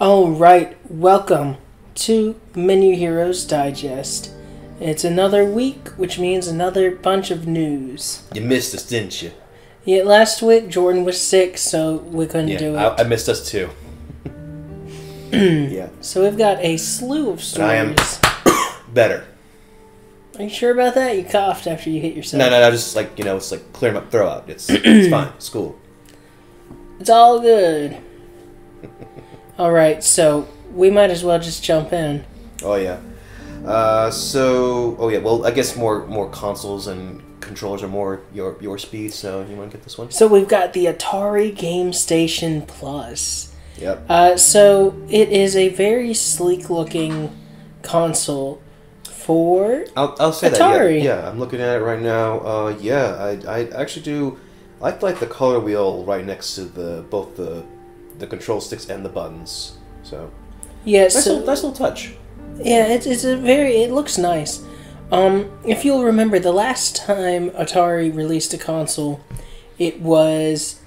All right, welcome to Menu Heroes Digest. It's another week, which means another bunch of news. You missed us, didn't you? Yeah, last week Jordan was sick, so we couldn't do it. I missed us too. Yeah. So we've got a slew of stories. I am better. Are you sure about that? You coughed after you hit yourself. No, just like, it's like clearing my throat out. It's fine. It's cool. It's all good. Alright, so we might as well just jump in. Oh, yeah. Well, I guess more consoles and controllers are more your speed, so you want to get this one? So we've got the Atari Gamestation Plus. Yep. So it is a very sleek-looking console for I'll say Atari. that. Yeah, I'm looking at it right now. I actually do. I like the color wheel right next to both the control sticks and the buttons. So yeah, nice little touch. Yeah, it looks nice. If you'll remember, the last time Atari released a console, it was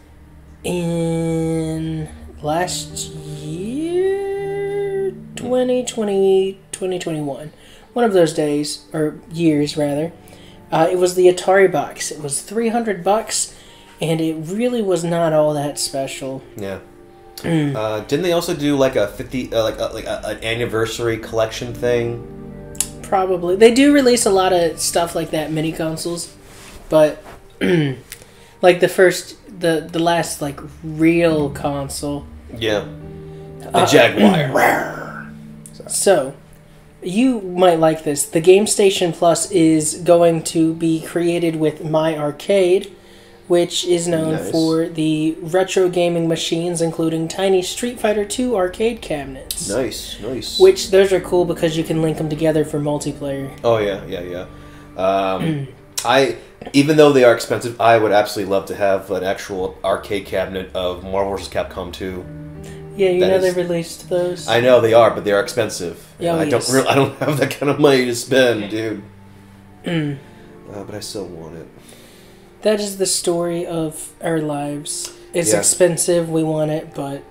in last year, 2020, 2021. One of those days, or years rather. It was the Atari box. It was $300, and it really was not all that special. Yeah. Didn't they also do like a 50, an anniversary collection thing? Probably. They do release a lot of stuff like that, mini consoles, but like the last like real console. Yeah. The Jaguar. So, you might like this. The Gamestation Plus is going to be created with My Arcade, which is known for the retro gaming machines, including tiny Street Fighter II arcade cabinets. Nice. Which, those are cool because you can link them together for multiplayer. Oh, yeah. Even though they are expensive, I would absolutely love to have an actual arcade cabinet of Marvel vs. Capcom 2. Yeah, they released those. I know they are, but they are expensive. Yeah, I don't have that kind of money to spend, dude. But I still want it. That is the story of our lives. It's expensive, we want it, but...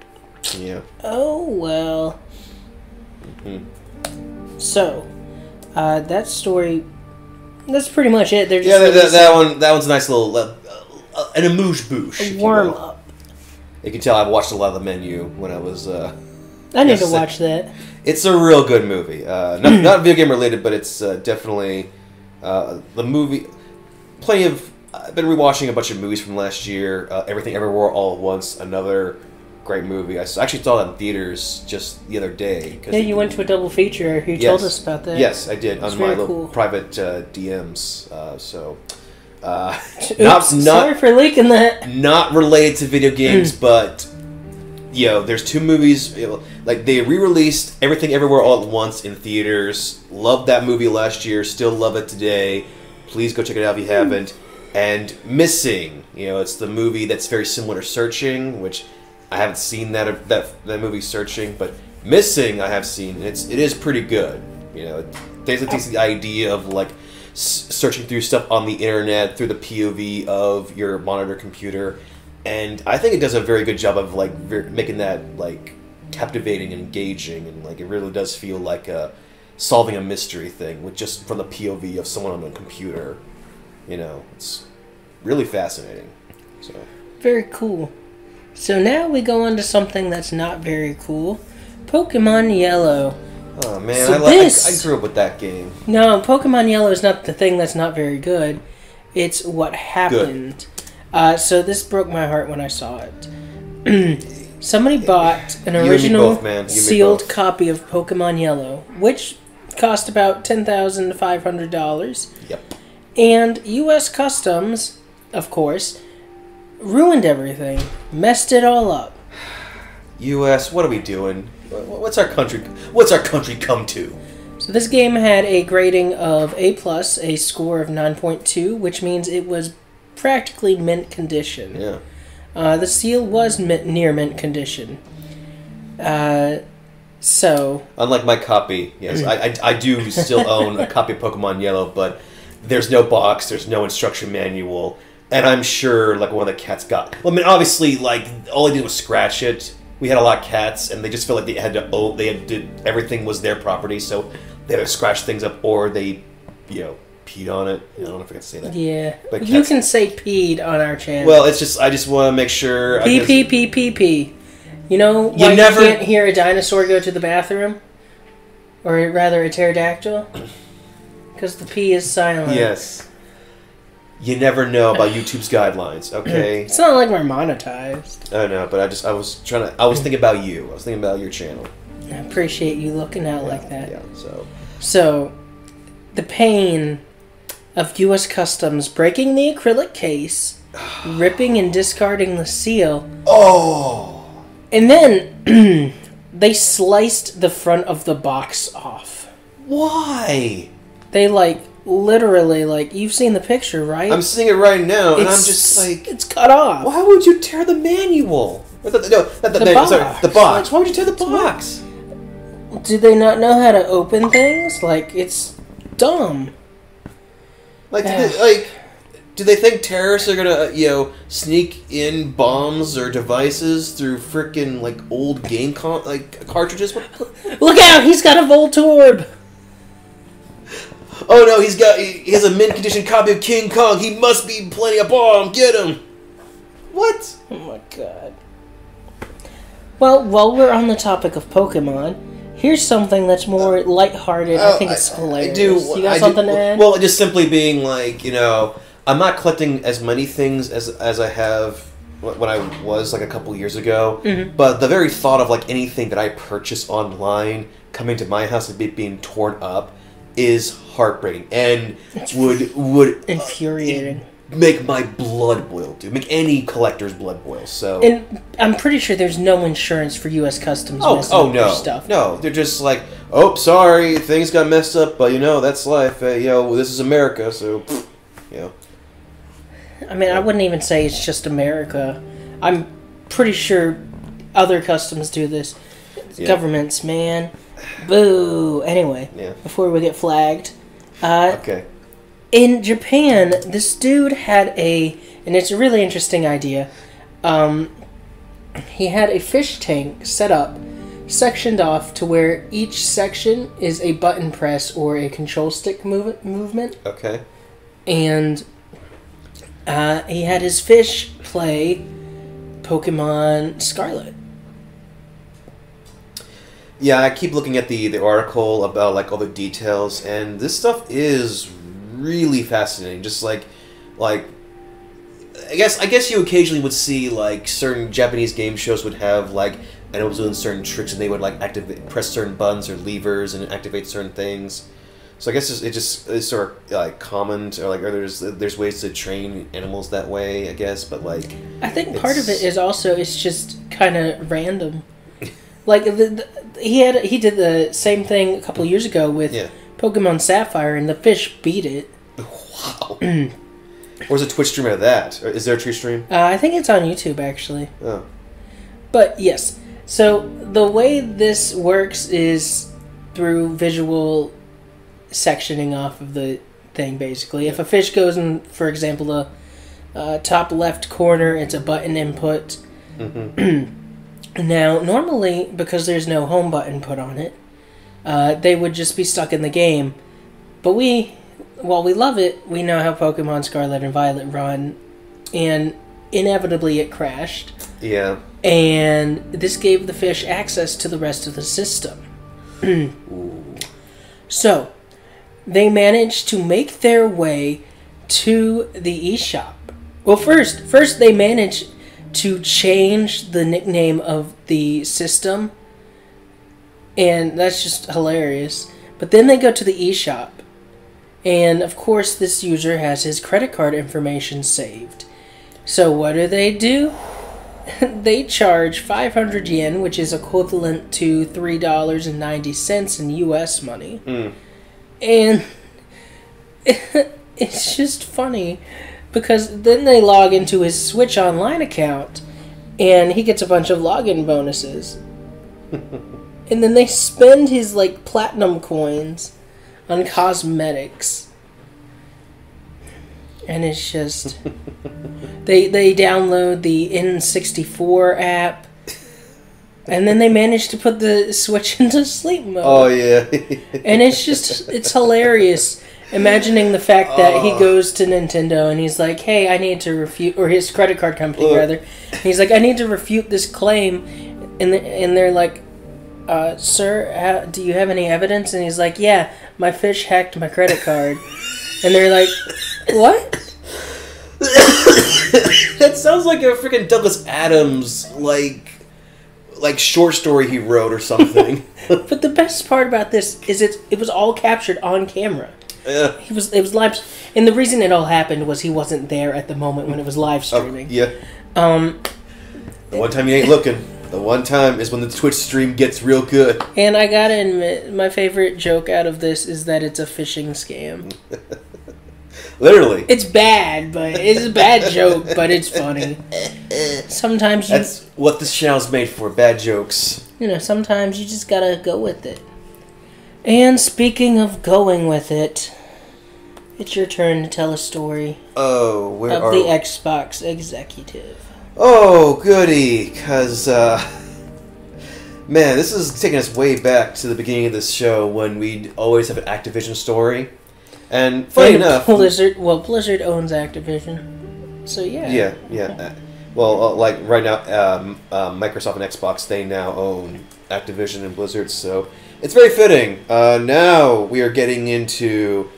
Yeah. Oh, well. So, that story... That's pretty much it. They're just that one's a nice little... an amuse-bouche, warm-up. You can tell I've watched a lot of the Menu when I was... I need to watch that. It's a real good movie. Not video game related, but it's definitely... the movie... Plenty of... I've been rewatching a bunch of movies from last year. Everything Everywhere All at Once, another great movie. I actually saw that in theaters just the other day. Yeah, you went to a double feature. You told us about that. Yes, I did. It's on my little cool. private DMs. Oops, sorry for leaking that. Not related to video games, but... there's two movies. Like, they re-released Everything Everywhere All at Once in theaters. Loved that movie last year. Still love it today. Please go check it out if you haven't. And Missing, it's the movie that's very similar to Searching, which I haven't seen that movie Searching, but Missing I have seen, and it is pretty good. It takes the idea of like searching through stuff on the internet through the POV of your monitor computer, and I think it does a very good job of like making that like captivating and engaging, and like it really does feel like solving a mystery thing with just from the POV of someone on a computer. It's really fascinating. So very cool. So now we go on to something that's not very cool. Pokemon Yellow. Oh man, So I grew up with that game. No, Pokemon Yellow is not the thing that's not very good. It's what happened. So this broke my heart when I saw it. Somebody bought an original sealed copy of Pokemon Yellow, which cost about $10,500. Yep. And U.S. Customs, of course, ruined everything, messed it all up. U.S., what are we doing? What's our country come to? So this game had a grading of A+, a score of 9.2, which means it was practically mint condition. Yeah. The seal was near mint condition. So... Unlike my copy, yes, I do still own a copy of Pokemon Yellow, but there's no box, there's no instruction manual, and I'm sure like one of the cats got... Well, I mean, obviously, like, all I did was scratch it we had a lot of cats, and they just felt like they had to own. Everything was their property, so they had to scratch things up, or they, peed on it. I don't know if I can say that. Yeah, but you can say peed on our channel. Well, it's just I just want to make sure. Pee. You know why you can't hear a dinosaur go to the bathroom, or rather a pterodactyl, because the P is silent. Yes. You never know about YouTube's guidelines, okay? It's not like we're monetized. I know, but I was thinking about you. I was thinking about your channel. I appreciate you looking out like that. Yeah, So, the pain of U.S. Customs breaking the acrylic case, ripping and discarding the seal. Oh! And then, they sliced the front of the box off. Why? They, literally, you've seen the picture, right? I'm seeing it right now, and I'm just like... It's cut off. Why would you tear the manual? The box. Sorry, the box. Why would you tear the box? Do they not know how to open things? It's dumb. Do they think terrorists are gonna, sneak in bombs or devices through frickin' old game cartridges? Look out! He's got a Voltorb! Oh no, he has a mint condition copy of King Kong. He must be planting a bomb. Get him! What? Oh my god. Well, while we're on the topic of Pokemon, here's something that's more lighthearted. I think it's hilarious. You got something to add? Well, just simply being I'm not collecting as many things as I have when I was a couple years ago. Mm-hmm. But the very thought of anything that I purchase online coming to my house and being torn up is heartbreaking and would infuriating. Make my blood boil, dude. Make any collector's blood boil. So, and I'm pretty sure there's no insurance for U.S. Customs. No, stuff. No, they're just sorry, things got messed up, but that's life. This is America, so I mean, I wouldn't even say it's just America. I'm pretty sure other customs do this. Governments, man. Boo. Anyway, before we get flagged. Okay. In Japan, this dude had and it's a really interesting idea. He had a fish tank set up, sectioned off to where each section is a button press or a control stick movement. Okay. And he had his fish play Pokemon Scarlet. Yeah, I keep looking at the article about all the details, and this stuff is really fascinating. Just I guess you occasionally would see certain Japanese game shows would have animals doing certain tricks, and they would press certain buttons or levers and activate certain things. So I guess it's sort of common, or there's ways to train animals that way. I guess, but I think part of it is also it's just kind of random. He did the same thing a couple years ago with Pokemon Sapphire, and the fish beat it. Wow. Where's a Twitch stream of that? Is there a Twitch stream? I think it's on YouTube, actually. Oh. But, yes. So, the way this works is through visual sectioning off of the thing, basically. If a fish goes in, for example, the top left corner, it's a button input. Mm-hmm. Now, normally, because there's no home button put on it, they would just be stuck in the game. But while we love it, we know how Pokemon Scarlet and Violet run, and inevitably it crashed. Yeah. And this gave the fish access to the rest of the system. So, they managed to make their way to the eShop. Well, first they managed to change the nickname of the system, and that's just hilarious. But then they go to the eShop, and of course this user has his credit card information saved. So what do? They charge 500 yen, which is equivalent to $3.90 in US money. And it's just funny, because then they log into his Switch Online account, and he gets a bunch of login bonuses. And then they spend his, platinum coins on cosmetics. And it's just... they download the N64 app. And then they managed to put the Switch into sleep mode. Oh, yeah. And it's hilarious. Imagining the fact that he goes to Nintendo and he's like, hey, I need to refute, or his credit card company, rather. He's like, I need to refute this claim. And they're like, sir, do you have any evidence? And he's like, yeah, my fish hacked my credit card. And they're like, what? That sounds like a freaking Douglas Adams, like short story he wrote or something. But the best part about this is it was all captured on camera. Yeah. It was live, and the reason it all happened was he wasn't there at the moment when it was live streaming. Yeah. The one time you ain't looking. The one time is when the Twitch stream gets real good. And I gotta admit, my favorite joke out of this is that it's a phishing scam. Literally. It's bad, but it's a bad joke, but it's funny. Sometimes that's what this channel's made for, bad jokes. Sometimes you just gotta go with it. And speaking of going with it, it's your turn to tell a story. Oh, where of are the we? Xbox executive. Oh, goody, because, man, this is taking us way back to the beginning of this show when we'd always have an Activision story. And funny enough... Blizzard owns Activision, so yeah. Yeah. Well, like, right now, Microsoft and Xbox, they now own Activision and Blizzard, so it's very fitting. Now we are getting into...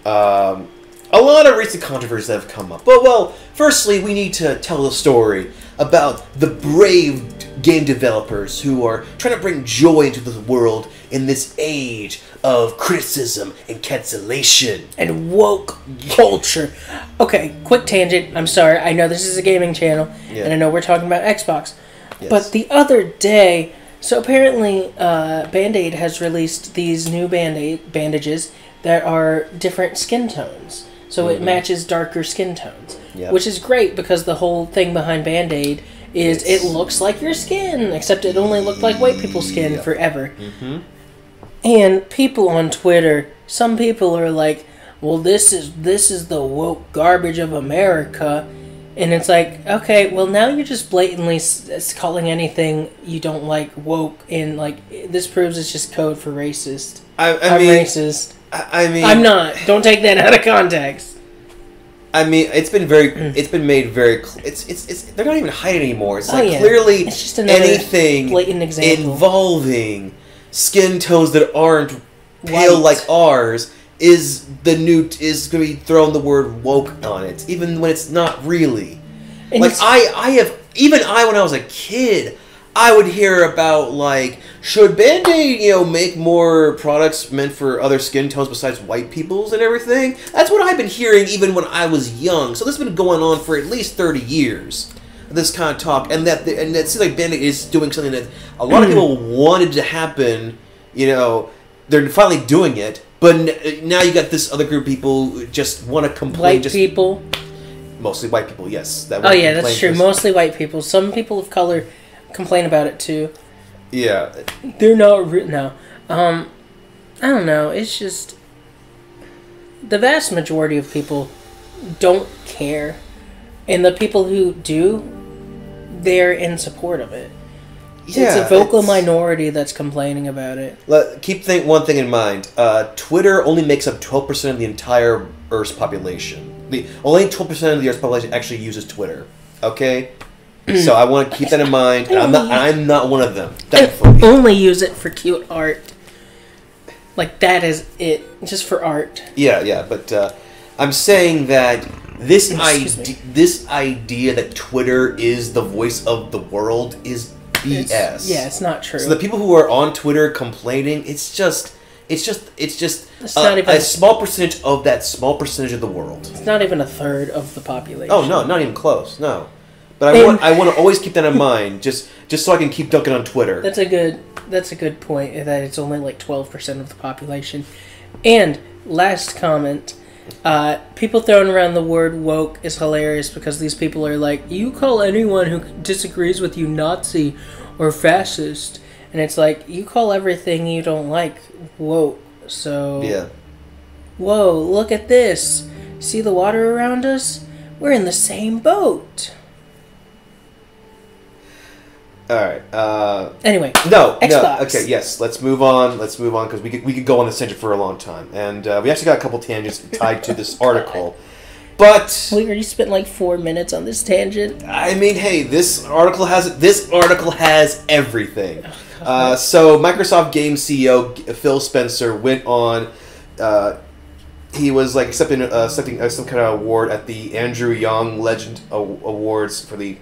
a lot of recent controversies that have come up. But, well, firstly, we need to tell the story about the brave game developers who are trying to bring joy into the world in this age of criticism and cancellation. And woke culture. Okay, quick tangent. I'm sorry. I know this is a gaming channel, and I know we're talking about Xbox. Yes. But the other day... So apparently, Band-Aid has released these new bandages that are different skin tones. So it matches darker skin tones. Yep. Which is great because the whole thing behind Band-Aid is it looks like your skin, except it only looked like white people's skin forever. Mm-hmm. And people on Twitter, some people are like, well, this is the woke garbage of America. And it's like, okay, well, now you're just blatantly calling anything you don't like woke, and like this proves it's just code for racist. I'm racist. I'm not. Don't take that out of context. I mean, it's been made very. It's they're not even hiding anymore. It's clearly it's just anything blatant example involving skin tones that aren't pale like ours. Is going to be throwing the word woke on it, even when it's not really. And like when I was a kid, I would hear about like, should Band-Aid, make more products meant for other skin tones besides white people's and everything. That's what I've been hearing even when I was young. So this has been going on for at least 30 years. This kind of talk, and that seems like Band-Aid is doing something that a lot of people wanted to happen. They're finally doing it. But now you got this other group of people who just want to complain. White people? Mostly white people, yes. That's true. Mostly white people. Some people of color complain about it, too. Yeah. They're not... No. I don't know. It's just... The vast majority of people don't care. And the people who do, they're in support of it. Yeah, it's a vocal minority that's complaining about it. Keep one thing in mind. Twitter only makes up 12% of the entire Earth's population. Only 12% of the Earth's population actually uses Twitter. Okay? So I want to keep that in mind. And I'm not one of them. Thankfully. I only use it for cute art. Like, that is it. Just for art. Yeah. But I'm saying that this idea that Twitter is the voice of the world is BS. It's not true. So the people who are on Twitter complaining, it's just a small percentage of that small percentage of the world. It's not even a third of the population. Oh no, not even close. No, but I want to always keep that in mind, just so I can keep dunking on Twitter. That's a good point. That it's only like 12% of the population. And last comment. People throwing around the word woke is hilarious because these people are like, you call anyone who disagrees with you Nazi or fascist, and it's like, you call everything you don't like woke. So whoa, look at this. See the water around us? We're in the same boat. All right. Anyway. No. Xbox. Okay. Yes. Let's move on. Because we could go on this tangent for a long time, and we actually got a couple tangents tied to this article. But we already spent like 4 minutes on this tangent. I mean, hey, this article has everything. So Microsoft Game CEO Phil Spencer went on. He was like accepting some kind of award at the Andrew Young Legend Awards for the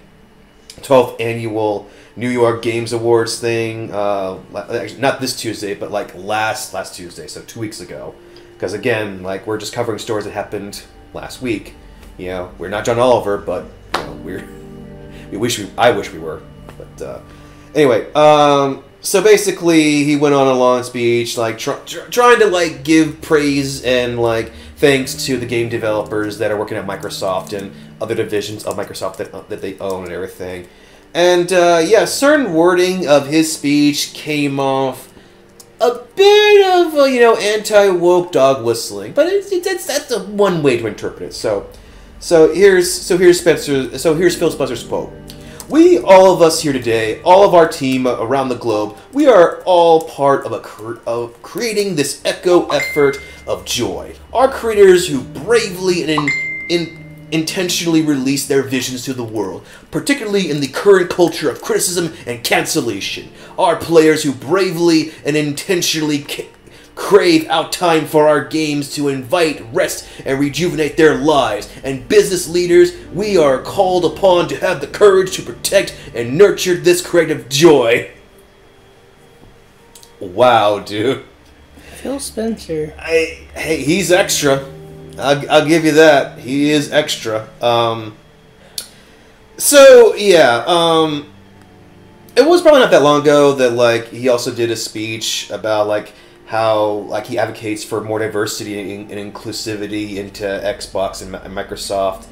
12th annual New York Games Awards thing. Actually, not this Tuesday, but like last Tuesday, so 2 weeks ago. Because again, like we're just covering stories that happened last week. You know, we're not John Oliver, but you know, I wish we were. But anyway, so basically, he went on a long speech, like trying to like give praise and like thanks to the game developers that are working at Microsoft and other divisions of Microsoft that they own and everything. And yeah, certain wording of his speech came off a bit of anti-woke dog whistling, but that's a one way to interpret it. So here's Phil Spencer's quote. We, all of us here today, all of our team around the globe, we are all part of creating this echo effort of joy. Our creators who bravely and intentionally release their visions to the world, particularly in the current culture of criticism and cancellation. Our players who bravely and intentionally crave out time for our games to invite, rest, and rejuvenate their lives. And business leaders, we are called upon to have the courage to protect and nurture this creative joy. Wow, dude. Phil Spencer. Hey, he's extra. I'll give you that. He is extra. So yeah, it was probably not that long ago that like he also did a speech about like how like he advocates for more diversity and inclusivity into Xbox and Microsoft.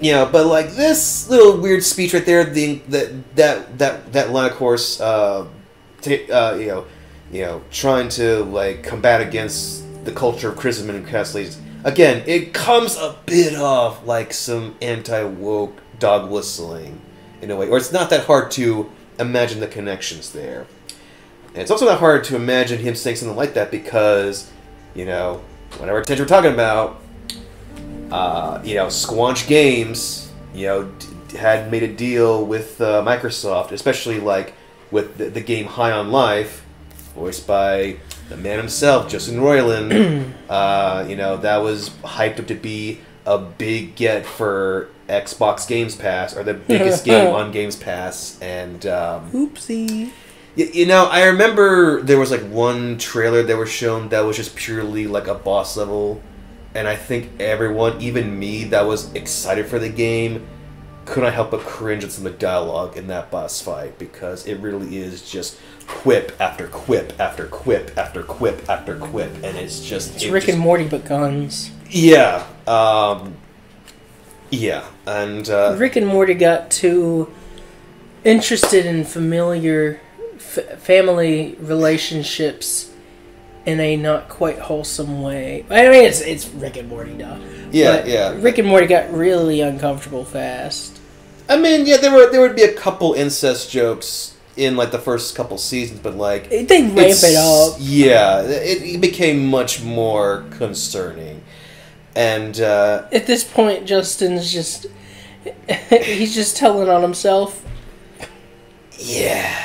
You know, but like this little weird speech right there, that line, of course, trying to like combat against the culture of criticism and cancellation. Again, it comes a bit off like some anti-woke dog whistling in a way, or it's not that hard to imagine the connections there. And it's also not hard to imagine him saying something like that because, whatever attention we're talking about, Squanch Games, had made a deal with Microsoft, especially like with the game High on Life, voiced by the man himself, Justin Roiland. That was hyped up to be a big get for Xbox Games Pass, or the biggest game on Games Pass, and oopsie. I remember there was like one trailer that was shown that was just purely like a boss level, and I think everyone, even me, that was excited for the game, couldn't help but cringe at some of the dialogue in that boss fight, because it really is just quip after quip after quip after quip after quip, and it's Rick and Morty but guns. Yeah, and Rick and Morty got too interested in familiar family relationships in a not quite wholesome way. I mean, it's Rick and Morty, duh. Yeah. Rick and Morty got really uncomfortable fast. I mean, yeah, there would be a couple incest jokes in like the first couple seasons, but like they ramp it up. Yeah, it became much more concerning, and at this point, Justin's he's just telling on himself. Yeah.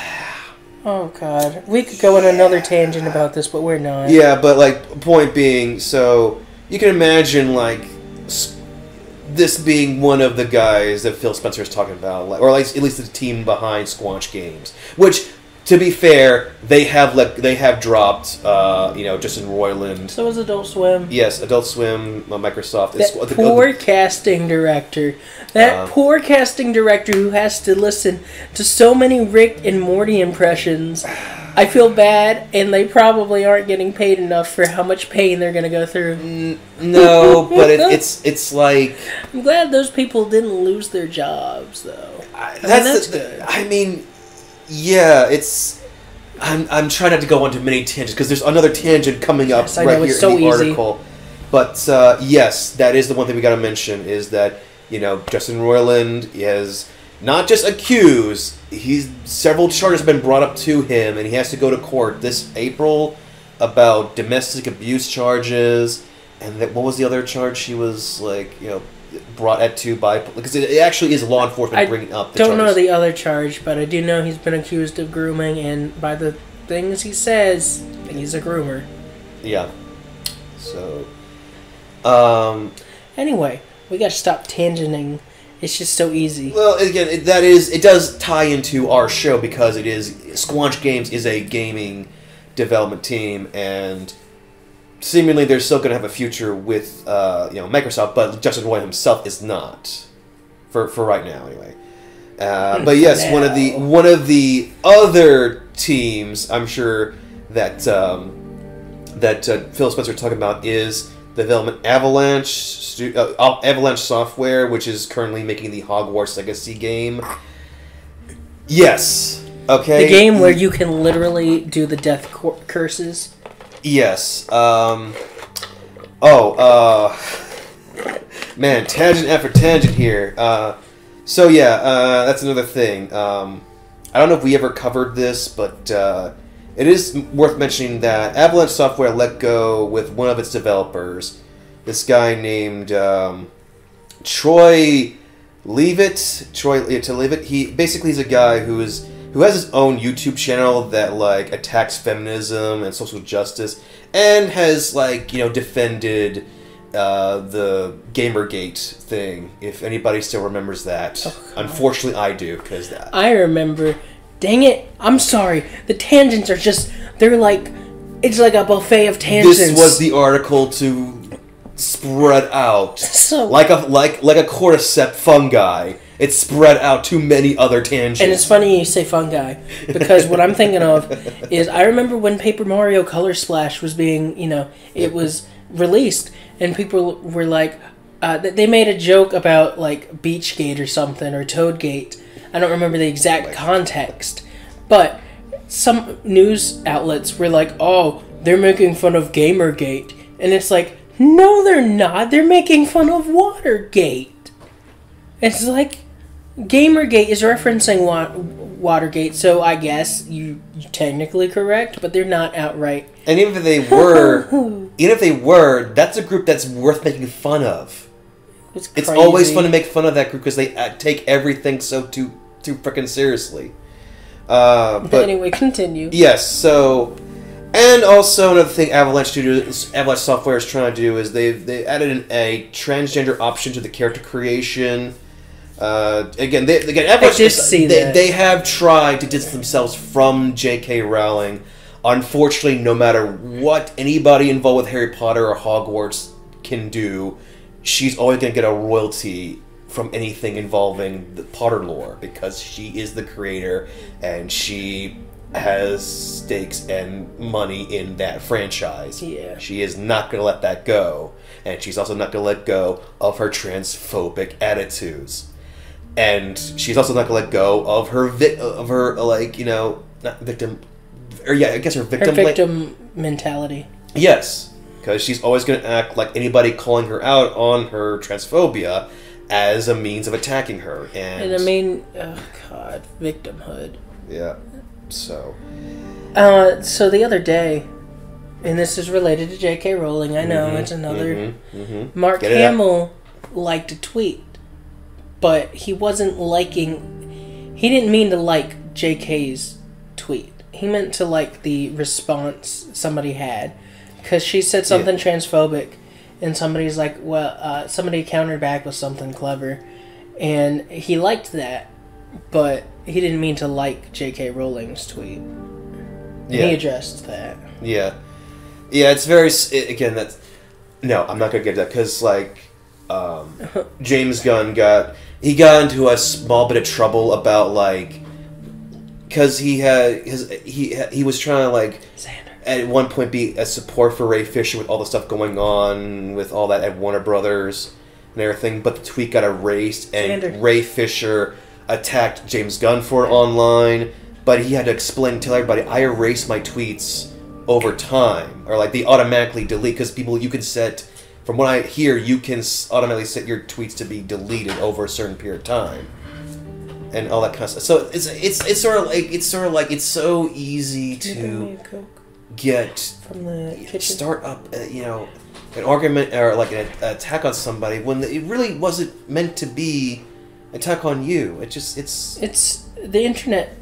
Oh God, we could go on another tangent about this, but we're not. Yeah, but like point being, so you can imagine like this being one of the guys that Phil Spencer is talking about, like, or at least the team behind Squanch Games, which, to be fair, they have dropped, Justin Roiland. So is Adult Swim. Yes, Adult Swim, Microsoft. That poor casting director. That poor casting director who has to listen to so many Rick and Morty impressions. I feel bad, and they probably aren't getting paid enough for how much pain they're going to go through. No, but it's like... I'm glad those people didn't lose their jobs, though. That's good. I mean, yeah, it's... I'm trying not to go on to many tangents, because there's another tangent coming up right here in the article. But, yes, that is the one thing we got to mention, is that, Justin Roiland has... not just accused. Several charges have been brought up to him, and he has to go to court this April about domestic abuse charges. And what was the other charge she was brought at to by? Because it actually is law enforcement bringing up the charges. I don't know the other charge, but I do know he's been accused of grooming, and by the things he says, he's a groomer. Yeah. So, anyway, we gotta stop tangenting. It's just so easy. Well, again, it does tie into our show because Squanch Games is a gaming development team, and seemingly they're still going to have a future with Microsoft, but Justin Roy himself is not for right now, anyway. But yes, one of the other teams I'm sure that Phil Spencer talking about is the development Avalanche Software, which is currently making the Hogwarts Legacy game. Yes. Okay. The game where you can literally do the death curses. Yes. Man, tangent after tangent here. So yeah, that's another thing. I don't know if we ever covered this, but it is worth mentioning that Avalanche Software let go with one of its developers. This guy named Troy Leavitt. He's a guy who has his own YouTube channel that attacks feminism and social justice, and has defended the Gamergate thing. If anybody still remembers that, unfortunately I do because I remember. Dang it! I'm sorry. The tangents are just—they're it's like a buffet of tangents. This was the article to spread out like a cordyceps fungi. It's spread out to many other tangents. And it's funny you say fungi, because what I'm thinking of is I remember when Paper Mario Color Splash was being, it was released, and people were they made a joke about Beachgate or something, or Toadgate. I don't remember the exact context, but some news outlets were oh, they're making fun of Gamergate, and it's no, they're not. They're making fun of Watergate. It's Gamergate is referencing Watergate, so I guess you're technically correct, but they're not outright. And even if they were, that's a group that's worth making fun of. It's always fun to make fun of that group because they take everything so too freaking seriously. But anyway, continue. Yes. So, and also another thing, Avalanche Software is trying to do is they added a transgender option to the character creation. Again, Avalanche, they have tried to distance themselves from J.K. Rowling. Unfortunately, no matter what anybody involved with Harry Potter or Hogwarts can do, she's always going to get a royalty from anything involving the Potter lore because she is the creator and she has stakes and money in that franchise. Yeah. She is not going to let that go. And she's also not going to let go of her transphobic attitudes. And she's also not going to let go of her not victim, or yeah, I guess her victim mentality. Yes, because she's always going to act like anybody calling her out on her transphobia as a means of attacking her. And I mean, oh god, victimhood. Yeah. So the other day, and this is related to J.K. Rowling. I know it's another. Mark Hamill liked a tweet. But he wasn't liking... He didn't mean to like JK's tweet. He meant to like the response somebody had. Because she said something transphobic. And somebody's somebody countered back with something clever. And he liked that. But he didn't mean to like J.K. Rowling's tweet. And he addressed that. Yeah. Yeah, it's very... Again, that's... No, I'm not going to get that. Because, James Gunn got into a small bit of trouble about because he was trying to at one point be a support for Ray Fisher with all the stuff going on with all that at Warner Brothers and everything, but the tweet got erased and Ray Fisher attacked James Gunn for it online, but he had to tell everybody, I erased my tweets over time, or they automatically delete, because you can set. From what I hear, you can automatically set your tweets to be deleted over a certain period of time. and all that kind of stuff. So it's sort of like it's so easy to get from the kitchen. Start up an argument or like an attack on somebody when it really wasn't meant to be an attack on you. It's the internet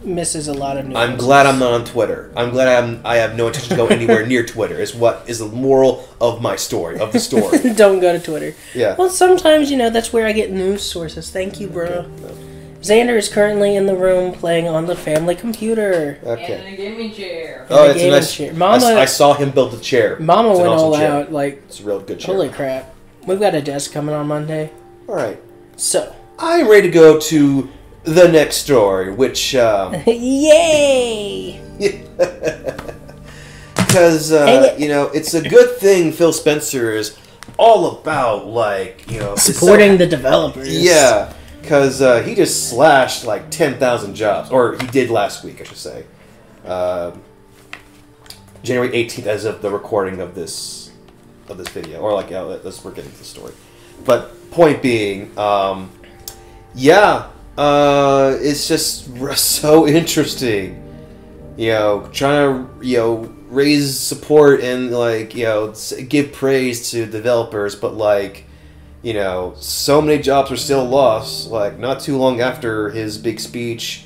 misses a lot of news. I'm glad I'm not on Twitter. I'm glad I have no intention to go anywhere near Twitter. Is what is the moral of my story, of the story. Don't go to Twitter. Yeah. Well, sometimes, that's where I get news sources. Thank you, bro. Okay. No. Xander is currently in the room playing on the family computer. Okay. And a gaming chair. Oh, it's a nice chair. Mama, I saw him build the chair. Mama went all out. It's a real good chair. Holy crap. We've got a desk coming on Monday. All right. So. I'm ready to go to the next story, which... Yay! Because, it's a good thing Phil Spencer is all about, supporting the developers. Yeah, because he just slashed, 10,000 jobs. Or he did last week, I should say. January 18th, as of the recording of this video. Or, we're getting to the story. But, point being, it's just so interesting, trying to, raise support and, give praise to developers, but, so many jobs are still lost, not too long after his big speech.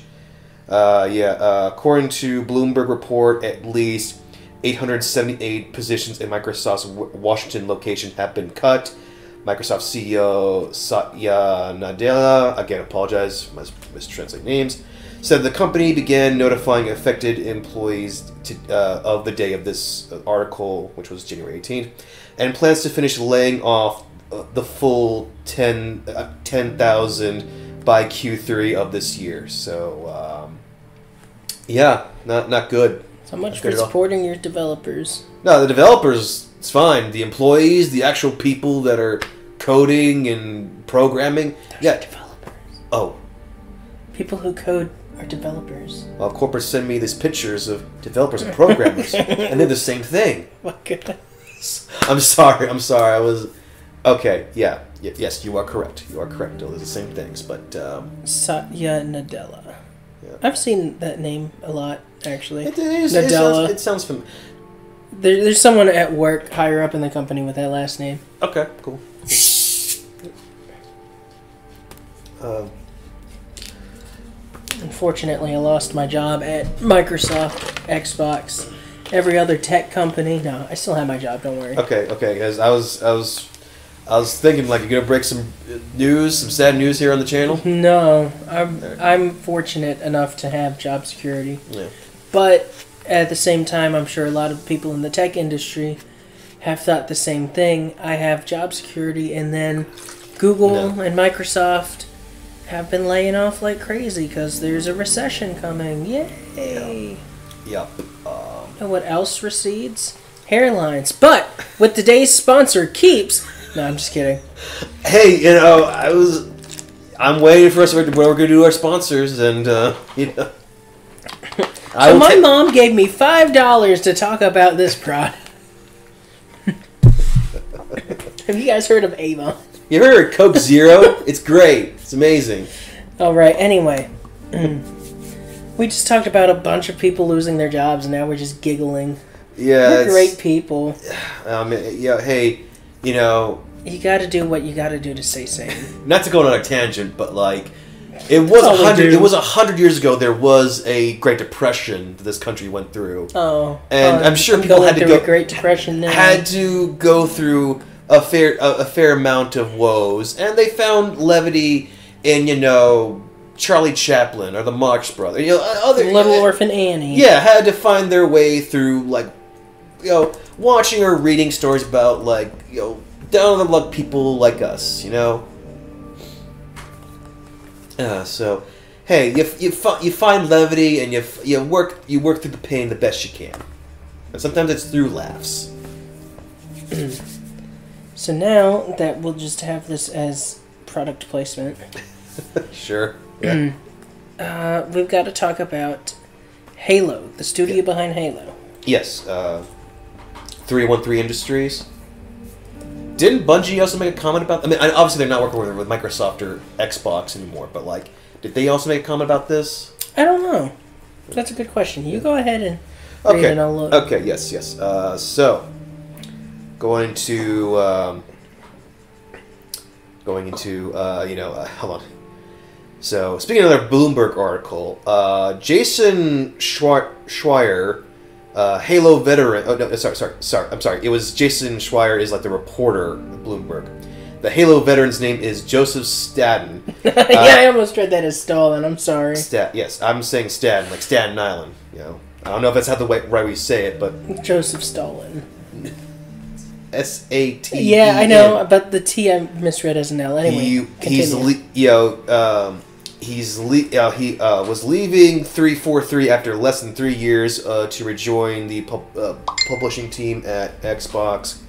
According to Bloomberg report, at least 878 positions in Microsoft's Washington location have been cut. Microsoft CEO Satya Nadella, again, apologize, mistranslate names, said the company began notifying affected employees of the day of this article, which was January 18th, and plans to finish laying off the full 10,000 by Q3 of this year. So, not good. So much for supporting your developers. No, the developers, it's fine. The employees, the actual people that are coding and programming. Developers. Oh. People who code are developers. Well, corporates send me these pictures of developers and programmers, and they're the same thing. Okay. I'm sorry. I was... Okay, yes, you are correct. They're the same things, but... Satya Nadella. Yeah. I've seen that name a lot, actually. Nadella. It sounds familiar. There's someone at work higher up in the company with that last name. Okay, cool. Unfortunately, I lost my job at Microsoft, Xbox, every other tech company. No, I still have my job. Don't worry. Okay. Because I was thinking you're gonna break some news, some sad news here on the channel. No, I'm fortunate enough to have job security. Yeah. But at the same time, I'm sure a lot of people in the tech industry have thought the same thing. I have job security, and then Google and Microsoft have been laying off like crazy because there's a recession coming. Yay! Yep. And what else recedes? Hairlines. But with today's sponsor, Keeps. No, I'm just kidding. Hey, I'm waiting for us where we're going to do our sponsors, and So my mom gave me $5 to talk about this product. Have you guys heard of Avon? You ever heard of Coke Zero? It's great. It's amazing. All right. Anyway, we just talked about a bunch of people losing their jobs, and now we're just giggling. Yeah, we're great people. Hey, you got to do what you got to do to stay sane. Not to go on a tangent, but it was 100 years ago. There was a Great Depression that this country went through. Oh, and I'm sure people had to go Great Depression now. Had to go through a fair amount of woes, and they found levity in Charlie Chaplin or the Marx Brothers, other Little Orphan Annie. Yeah, had to find their way through watching or reading stories about down on the luck people like us, So, hey, you find levity and you work through the pain the best you can, and sometimes it's through laughs. So now that we'll just have this as product placement. Sure. Yeah. We've got to talk about Halo, the studio behind Halo. Yes. 313 Industries. Didn't Bungie also make a comment about... I mean, obviously they're not working with Microsoft or Xbox anymore, but, Did they also make a comment about this? I don't know. That's a good question. You go ahead and read Okay. and I'll look. Okay. Yes. So going into hold on. So speaking of another Bloomberg article, Jason Schreier, Halo veteran. Oh no, sorry. I'm sorry. It was Jason Schreier is like the reporter at Bloomberg. The Halo veteran's name is Joseph Staten. Yeah, I almost read that as Stalin. I'm sorry. Yes, I'm saying Staten, like Staten Island. You know, I don't know if that's how the right way you say it, but Joseph Stalin. S-A-T. Yeah, I know, but the T I misread as an L. Anyway, he was leaving 343 after less than 3 years to rejoin the publishing team at Xbox.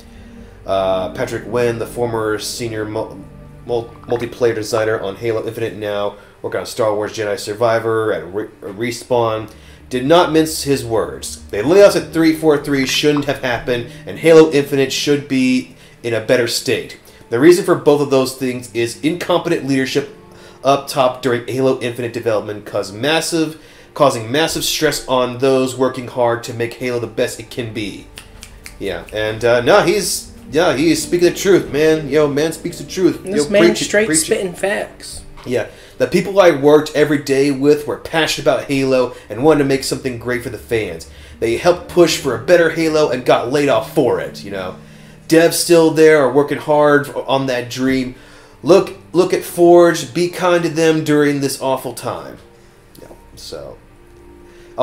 Patrick Wynn, the former senior multiplayer designer on Halo Infinite, now working on Star Wars Jedi Survivor at Respawn, did not mince his words. The layoffs at 343 shouldn't have happened, and Halo Infinite should be in a better state. The reason for both of those things is incompetent leadership up top during Halo Infinite development, causing massive stress on those working hard to make Halo the best it can be. Yeah, and he's speaking the truth, man. Man speaks the truth. This man's straight spitting facts. Yeah, the people I worked every day with were passionate about Halo and wanted to make something great for the fans. They helped push for a better Halo and got laid off for it. Devs still there are working hard on that dream. Look at Forge. Be kind to them during this awful time. So,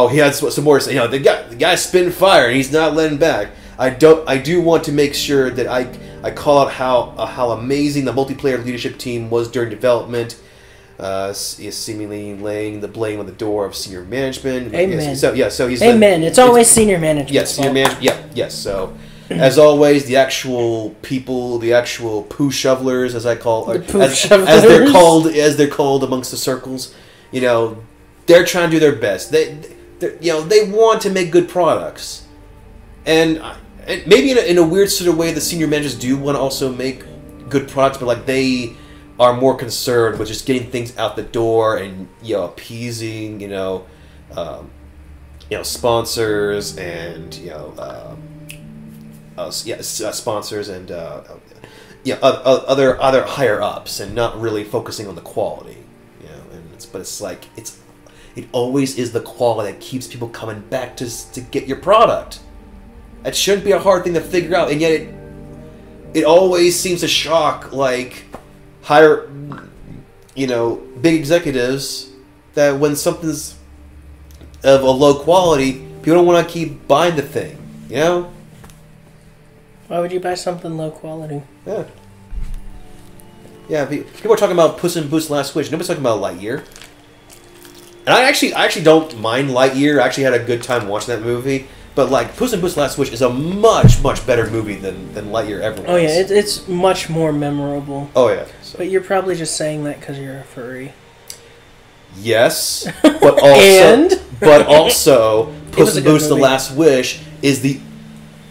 he had some more to say. The guy's spitting fire and he's not letting back. I do want to make sure that I call out how amazing the multiplayer leadership team was during development. Is seemingly laying the blame on the door of senior management. Amen. So he's amen. It's always senior management. Yes, senior management. Yeah, yes. So as always, the actual people, the actual poo shovelers, as they're called amongst the circles, they're trying to do their best. They want to make good products, and maybe in a weird sort of way, the senior managers do want to also make good products, but they are more concerned with just getting things out the door and appeasing sponsors and sponsors and other higher ups, and not really focusing on the quality. It always is the quality that keeps people coming back to get your product. That shouldn't be a hard thing to figure out, and yet it always seems to shock higher, big executives that when something's of a low quality, people don't want to keep buying the thing. Why would you buy something low quality? Yeah. People are talking about Puss in Boots: Last Wish. Nobody's talking about Lightyear. And I actually don't mind Lightyear. I actually had a good time watching that movie. But Puss in Boots: Last Wish is a much better movie than Lightyear ever was. Oh yeah, it's much more memorable. Oh yeah. So. But you're probably just saying that because you're a furry. Yes, but also, Puss in Boots: The Last Wish is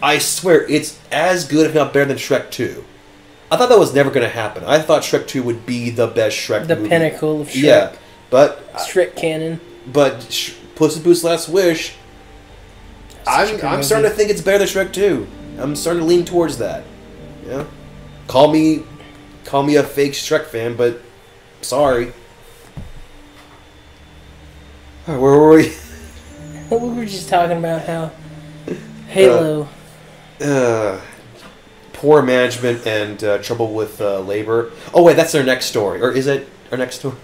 I swear, it's as good, if not better, than Shrek 2. I thought that was never going to happen. I thought Shrek 2 would be the best Shrek movie. The pinnacle of Shrek. Yeah, but Shrek canon. But Puss in Boots: Last Wish, I'm starting to think it's better than Shrek 2. I'm starting to lean towards that. Call me a fake Shrek fan, but sorry. Where were we? We were just talking about how Halo. Poor management and trouble with labor. Oh wait, that's their next story, or is it our next story?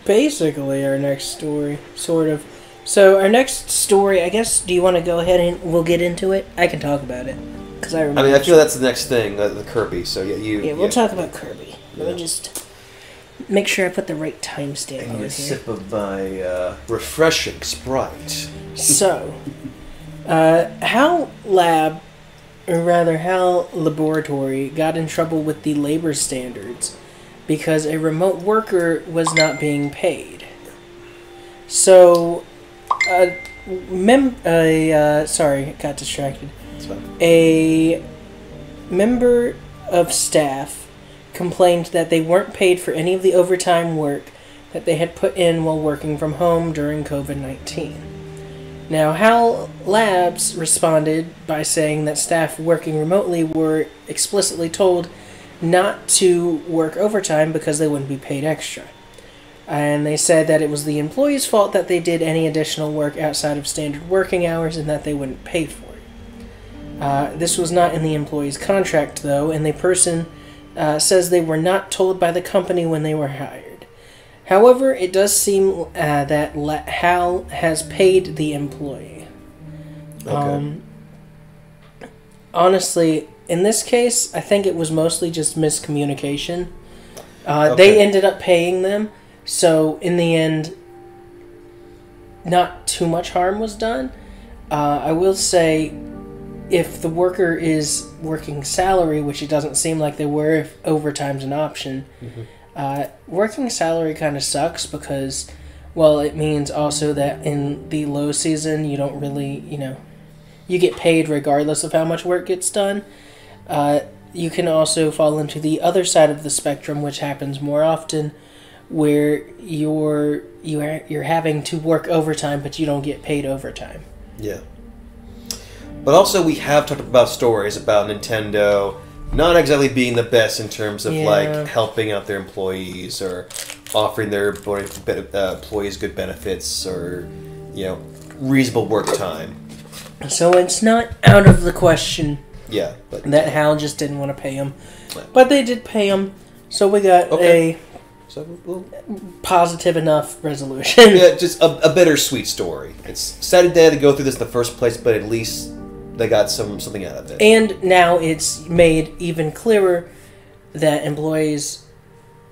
Basically our next story, sort of. So our next story, I guess. Do you want to go ahead and we'll get into it? I can talk about it because I remember. I feel that's the next thing, the Kirby. So we'll talk about Kirby. Let me just make sure I put the right timestamp on here. Sip of my refreshing Sprite. So, HAL Laboratory got in trouble with the labor standards because a remote worker was not being paid. So, sorry, got distracted. That's fine. A member of staff complained that they weren't paid for any of the overtime work that they had put in while working from home during COVID-19. Now, HAL Labs responded by saying that staff working remotely were explicitly told not to work overtime because they wouldn't be paid extra. And they said that it was the employees' fault that they did any additional work outside of standard working hours and that they wouldn't pay for it. This was not in the employee's contract, though, and the person says they were not told by the company when they were hired. However, it does seem that HAL has paid the employee. Okay. Honestly, in this case, I think it was mostly just miscommunication. They ended up paying them, so in the end, not too much harm was done. I will say, if the worker is working salary, which it doesn't seem like they were if overtime's an option, working salary kind of sucks because, well, it means also that in the low season, you don't really, you get paid regardless of how much work gets done. You can also fall into the other side of the spectrum, which happens more often, where you're having to work overtime, but you don't get paid overtime. Yeah. But also, we have talked about stories about Nintendo not exactly being the best in terms of like helping out their employees or offering their employees good benefits or reasonable work time. So it's not out of the question. Yeah, but that HAL just didn't want to pay him, but they did pay him. So we got a positive enough resolution. Yeah, just a bittersweet story. It's sad they had to go through this in the first place, but at least they got something out of it. And now it's made even clearer that employees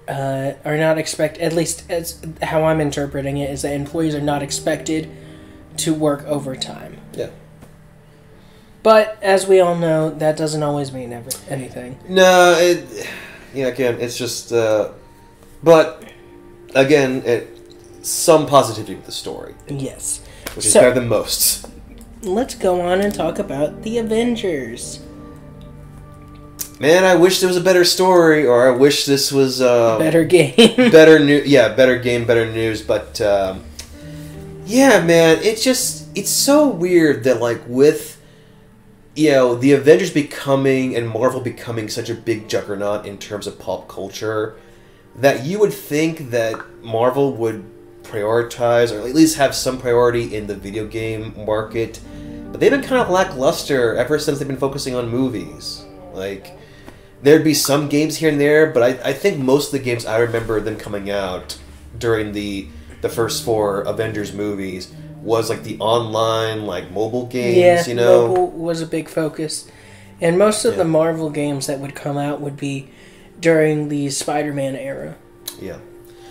are not expected, at least as how I'm interpreting it, is that employees are not expected to work overtime. Yeah. But, as we all know, that doesn't always mean anything. No, again, it's just... but, again, some positivity with the story. Yes. Which is better than most. Let's go on and talk about the Avengers. Man, I wish there was a better story, or I wish this was... better game. better game, better news, but... yeah, man, it's so weird that, like, with... the Avengers becoming and Marvel becoming such a big juggernaut in terms of pop culture, that you would think that Marvel would prioritize, or at least have some priority in the video game market, but they've been kind of lackluster ever since they've been focusing on movies. Like, there'd be some games here and there, but I think most of the games I remember them coming out during the first 4 Avengers movies was like the online, like mobile games, mobile was a big focus. And most of the Marvel games that would come out would be during the Spider-Man era. Yeah.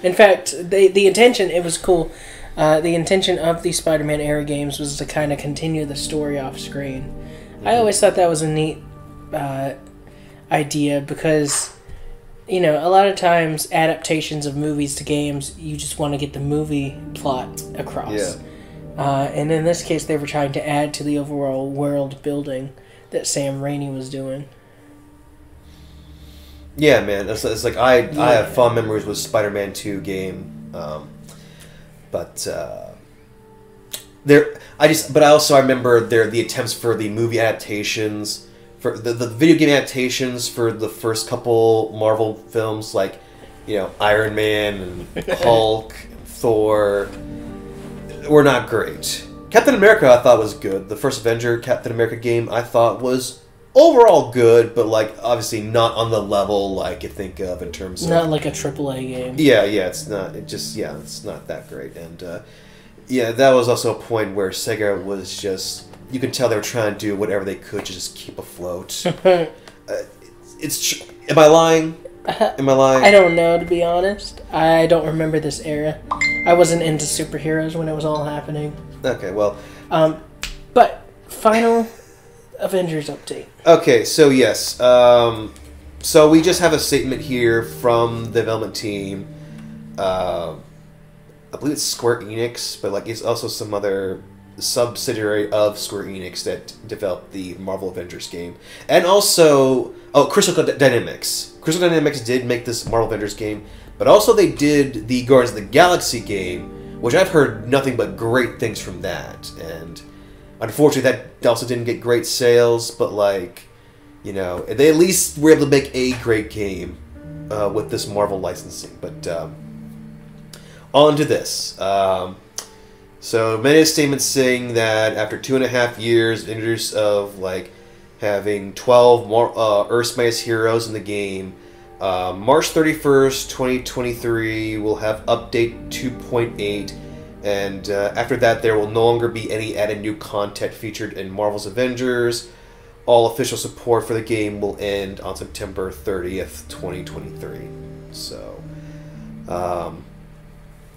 In fact, the intention, it was cool. The intention of the Spider-Man era games was to kind of continue the story off screen. Mm-hmm. I always thought that was a neat idea because, a lot of times adaptations of movies to games, you just want to get the movie plot across. Yeah. And in this case, they were trying to add to the overall world building that Sam Raimi was doing. Yeah, man. It's like I have fond memories with Spider-Man 2 game, but I remember the attempts for the movie adaptations, for the video game adaptations for the first couple Marvel films, like Iron Man and Hulk, and Thor. Were not great. Captain America I thought was good. The first Avenger Captain America game I thought was overall good, but like obviously not on the level like you think of in terms of not like a AAA game. Yeah, it's not. It's not that great. And that was also a point where Sega was just, you could tell they were trying to do whatever they could to just keep afloat. Am I lying? Am I lying? I don't know, to be honest. I don't remember this era. I wasn't into superheroes when it was all happening. Okay, well... but, final Avengers update. Okay, so yes. So we just have a statement here from the development team. I believe it's Square Enix, but like it's also some other subsidiary of Square Enix that developed the Marvel Avengers game. And also... Crystal Dynamics. Crystal Dynamics did make this Marvel Avengers game, But also they did the Guardians of the Galaxy game, which I've heard nothing but great things from that. And unfortunately, that also didn't get great sales, but like, you know, they at least were able to make a great game with this Marvel licensing. But on to this. So made a statement saying that after 2.5 years, introduce of like having 12 more Earth's Mightiest Heroes in the game, March 31st, 2023, we'll have update 2.8, and after that there will no longer be any added new content featured in Marvel's Avengers. All official support for the game will end on September 30th, 2023. So,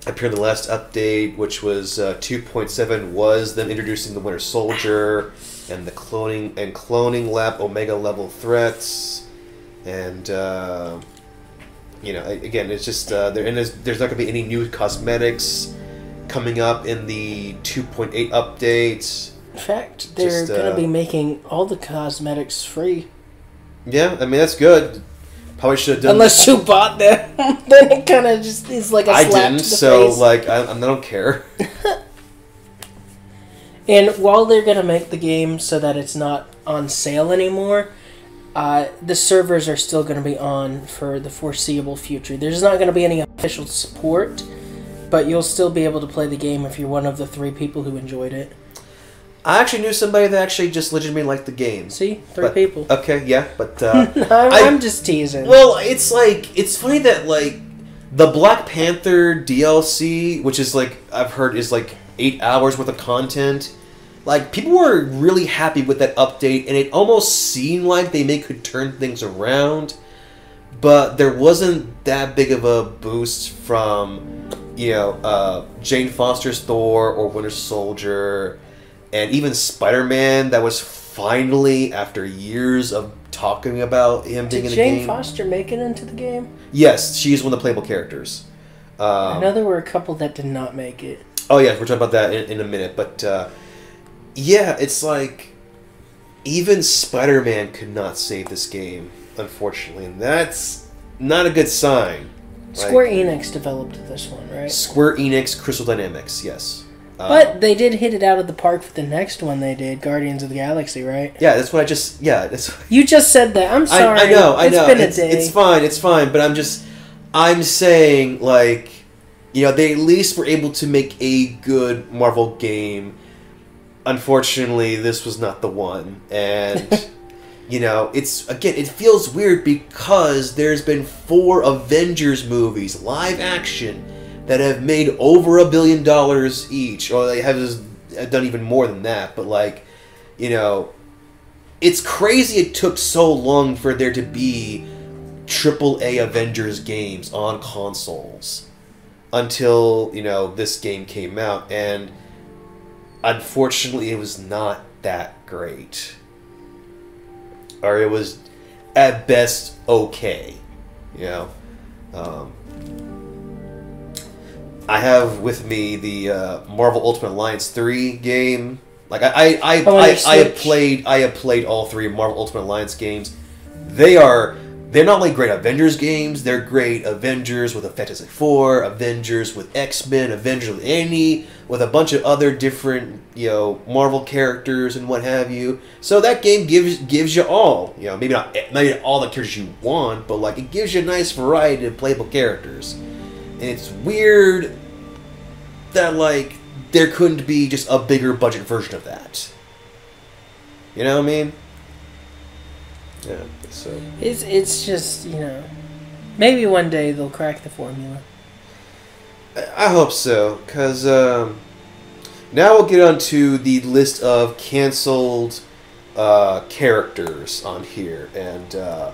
appeared in the last update, which was 2.7, was them introducing the Winter Soldier and the cloning lab Omega level threats, and you know, again, it's just there's not going to be any new cosmetics coming up in the 2.8 update. In fact, they're going to be making all the cosmetics free. Yeah, I mean that's good. Probably should have done. Unless you bought them, then it kind of just is like a slap I didn't, to the so face. like I don't care. And while they're going to make the game so that it's not on sale anymore, the servers are still going to be on for the foreseeable future. There's not going to be any official support, but you'll still be able to play the game if you're one of the 3 people who enjoyed it. I actually knew somebody that actually just legitimately liked the game. See? 3 people. Okay, yeah, but... I'm just teasing. Well, it's like... It's funny that, like, the Black Panther DLC, which is, like, I've heard is, like, 8 hours worth of content. Like, people were really happy with that update, and it almost seemed like they could turn things around. But there wasn't that big of a boost from, you know, Jane Foster's Thor or Winter Soldier... And even Spider-Man, that was finally, after years of talking about him being in the game... Did Jane Foster make it into the game? Yes, she's one of the playable characters. I know there were a couple that did not make it. Oh yeah, we're talking about that in a minute. But, yeah, it's like... Even Spider-Man could not save this game, unfortunately. And that's not a good sign. Square Enix developed this one, right? Square Enix, Crystal Dynamics, yes. But they did hit it out of the park for the next one they did, Guardians of the Galaxy, right? Yeah, that's what I just... Yeah, that's... You just said that. I'm sorry. I know. It's been a day. It's fine, but I'm saying, like, you know, they at least were able to make a good Marvel game. Unfortunately, this was not the one. And, you know, it's, again, it feels weird because there's been 4 Avengers movies, live action, that have made over $1 billion each, or they have done even more than that. But, like, you know, it's crazy it took so long for there to be AAA Avengers games on consoles until, you know, this game came out. And unfortunately, it was not that great. Or it was, at best, okay. You know? I have with me the Marvel Ultimate Alliance 3 game. Like I have played all 3 Marvel Ultimate Alliance games. They're not only great Avengers games, they're great Avengers with a Fantastic Four, Avengers with X-Men, Avengers with Annie, with a bunch of other different, you know, Marvel characters and what have you. So that game gives you all, you know, maybe not all the characters you want, but like it gives you a nice variety of playable characters. And it's weird that, like, there couldn't be just a bigger budget version of that. You know what I mean? Yeah, so... It's just, you know... Maybe one day they'll crack the formula. I hope so, because, now we'll get on to the list of canceled characters on here, and,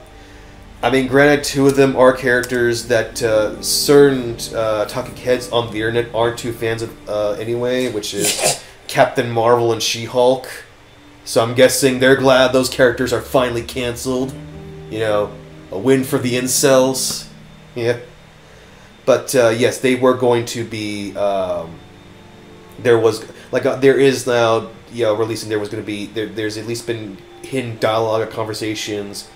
I mean, granted, 2 of them are characters that certain talking heads on the internet aren't too fans of anyway, which is Captain Marvel and She-Hulk. So I'm guessing they're glad those characters are finally canceled. You know, a win for the incels. Yeah. But, yes, they were going to be... there was... Like, there is now, you know, releasing, there was going to be... There's at least been hidden dialogue or conversations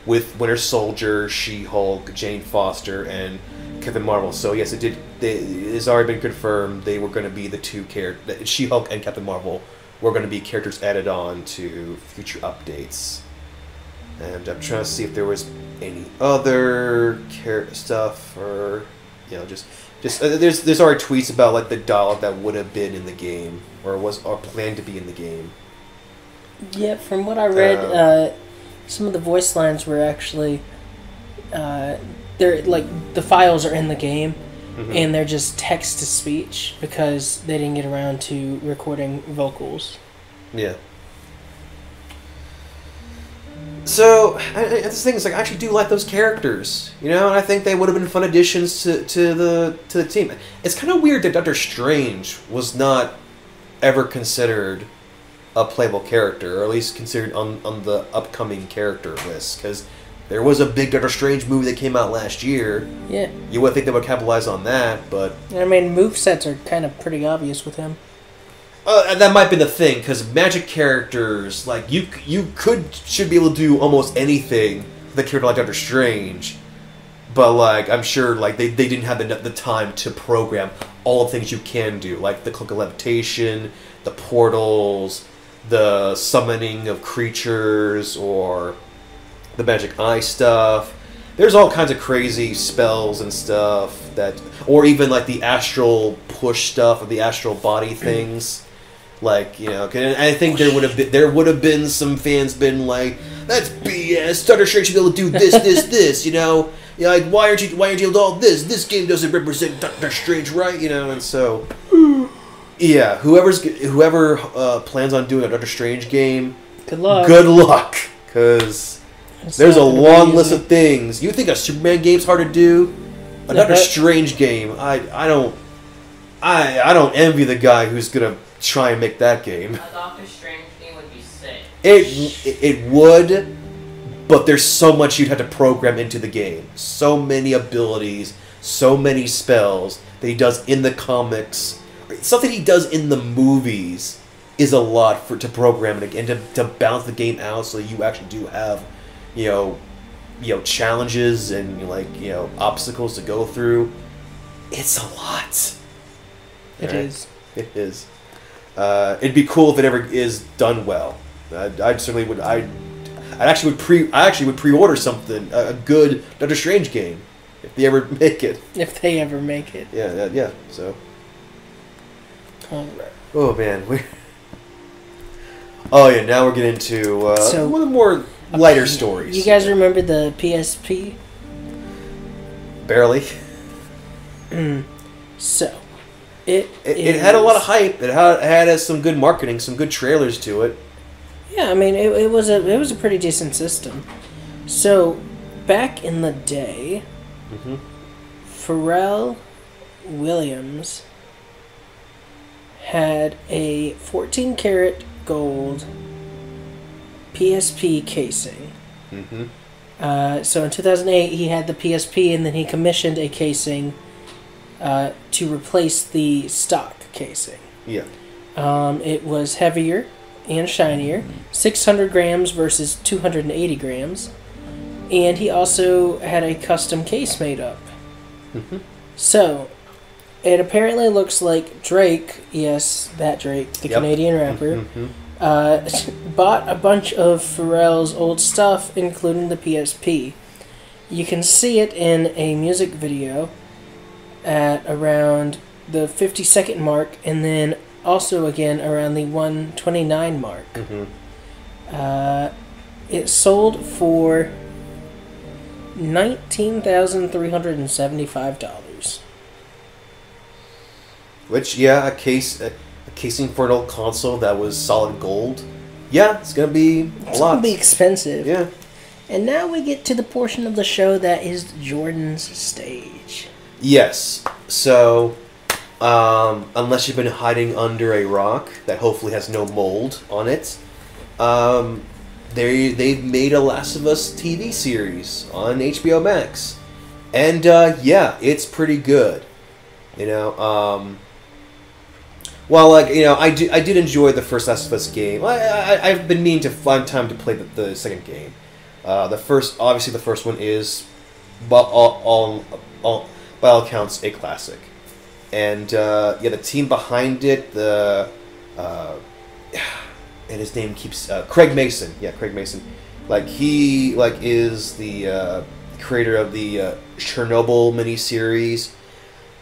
with Winter Soldier, She-Hulk, Jane Foster, and Captain Marvel. So yes, it's already been confirmed they were going to be the two characters. She-Hulk and Captain Marvel were going to be characters added on to future updates. And I'm trying to see if there was any other stuff, or just there's already tweets about like the dialogue that would have been in the game or planned to be in the game. Yeah, from what I read, some of the voice lines were actually they're like the files are in the game, and they're just text to speech because they didn't get around to recording vocals. Yeah. So, this thing is like I actually do like those characters, and I think they would have been fun additions to the team. It's kind of weird that Doctor Strange was not ever considered a playable character, or at least considered on the upcoming character list, because there was a big Doctor Strange movie that came out last year. Yeah. You would think they would capitalize on that, but I mean, movesets are kind of pretty obvious with him. That might be the thing, because magic characters, like, you should be able to do almost anything with a character like Doctor Strange, but, like, I'm sure, like, they didn't have the time to program all the things you can do, like the cloak of levitation, the portals, the summoning of creatures, or the magic eye stuff. There's all kinds of crazy spells and stuff or even, like, the astral push stuff, or the astral body things. Like, and I think there would have been some fans been like, that's BS. Doctor Strange should be able to do this, this. Like, why aren't you able to do all this? This game doesn't represent Doctor Strange, right? And so, yeah, whoever plans on doing a Doctor Strange game, good luck. Good luck, because there's a long list of things. You think a Superman game's hard to do? A Doctor Strange game, I don't envy the guy who's gonna try and make that game. A Doctor Strange game would be sick. It would, but there's so much you'd have to program into the game. So many abilities, so many spells that he does in the comics. Something he does in the movies is a lot to program and to balance the game out so you actually do have, challenges and obstacles to go through. It's a lot. It is. It is. It'd be cool if it ever is done well. I actually would pre-order something, a good Doctor Strange game, if they ever make it. If they ever make it. Yeah. So. All right. Oh man, Oh yeah, now we're getting into one of the more lighter stories. You guys remember the PSP? Barely. So. It had a lot of hype. It had some good marketing, some good trailers to it. Yeah, I mean, it was a pretty decent system. So, back in the day, Pharrell Williams had a 14-karat gold PSP casing. So in 2008, he had the PSP, and then he commissioned a casing to replace the stock casing. Yeah. It was heavier and shinier, 600 grams versus 280 grams, and he also had a custom case made up. So, it apparently looks like Drake, yes, that Drake, the Canadian rapper, bought a bunch of Pharrell's old stuff, including the PSP. You can see it in a music video at around the 50-second mark, and then also again around the 129 mark. It sold for $19,375. Which, a casing for an old console that was solid gold. Yeah, it's gonna be a lot. It's gonna be expensive. Yeah. And now we get to the portion of the show that is Jordan's stage. Yes. So, unless you've been hiding under a rock that hopefully has no mold on it, they've made a Last of Us TV series on HBO Max, and it's pretty good. I did enjoy the first Last of Us game. I've been meaning to find time to play the second game. The first one is, but by all accounts, a classic. And the team behind it, and his name keeps Craig Mason. Yeah, Craig Mason. He is the creator of the Chernobyl miniseries.